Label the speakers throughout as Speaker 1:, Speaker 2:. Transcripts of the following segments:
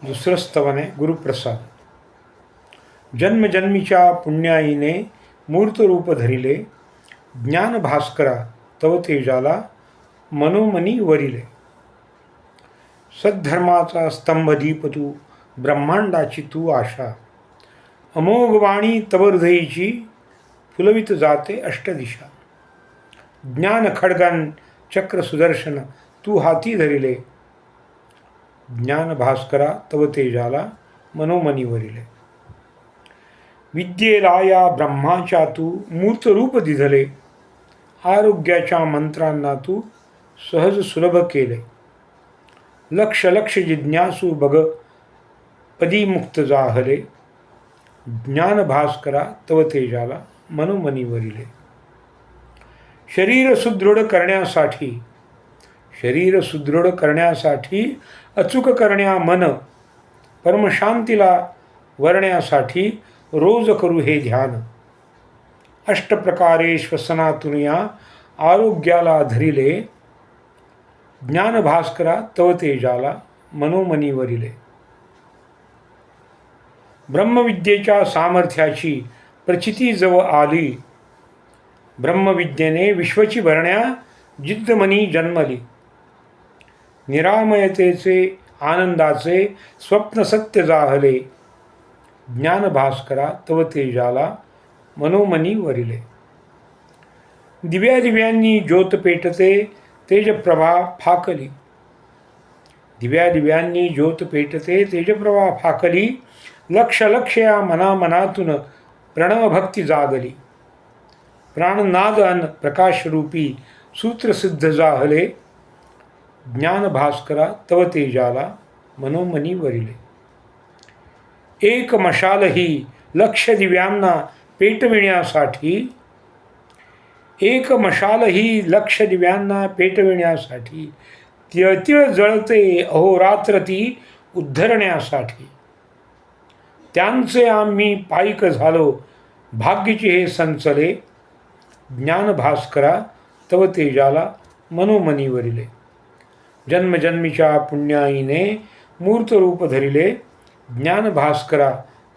Speaker 1: दुसरं स्तवन आहे गुरुप्रसाद. जन्मजन्मीच्या पुण्याईने मूर्त रूप धरिले, ज्ञान भास्करा तव तेजाला मनोमनी वरिले. सद्धर्माचा स्तंभ दीप तू, ब्रह्मांडाची तू आशा, अमोघ वाणी तव हृदयीची फुलवित जाते अष्टदिशा. ज्ञान खड्गन चक्र सुदर्शन तू हाती धरिले, ज्ञान भास्करा तव तेजाला मनोमनी वरिले. विद्येला या ब्रह्माच्या तू मूर्त रूप दिधले, आरोग्याच्या मंत्रांना तू सहज सुलभ केले. लक्ष लक्ष जिज्ञासू बग पदी मुक्त जाहले, ज्ञान भास्करा तव तेजाला मनोमनी वरिले. शरीर सुदृढ करण्यासाठी अचूक करण्या मन, परमशांतीला वरण्यासाठी रोज करू हे ध्यान. अष्टप्रकारे श्वसनातून या आरोग्याला धरिले, ज्ञान भास्करा तव तेजाला मनोमनी वरिले. ब्रह्मविद्येच्या सामर्थ्याची प्रचिती जव आली, ब्रह्मविद्येने विश्वची भरण्या जिद्दमनी जन्मली. निरामयतेचे आनंदाचे स्वप्न सत्य जाहले, ज्ञान भास्करा तव तेजाला मनोमनी वरिले. दिव्यादिव्यांनी ज्योत पेटते तेजप्रभा फाकली, दिव्यादिव्यांनी ज्योत पेटते तेजप्रभा फाकली. लक्ष लक्ष या मनामनातून प्रणवभक्ती जागली, प्राणनाद अन प्रकाशरूपी सूत्रसिद्ध जाहले, ज्ञान भास्करा तव तेजाला मनोमनी वरिले. एक मशाल ही लक्ष दिव्यांना पेटविण्यासाठी, एक मशाल ही लक्ष दिव्यांना पेटविण्यासाठी, तिळतिळ जळते अहोरात्र ती उद्धरण्यासाठी. त्यांचे आम्ही पाईक झालो भाग्यची हे संचले, ज्ञान भास्करा तव तेजाला मनोमनी वरिले. जन्मजन्मीच्या पुण्याईने मूर्त रूप धरिले, ज्ञान भास्करा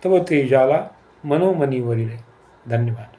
Speaker 1: तव तेजाला मनोमनी वरिले. धन्यवाद.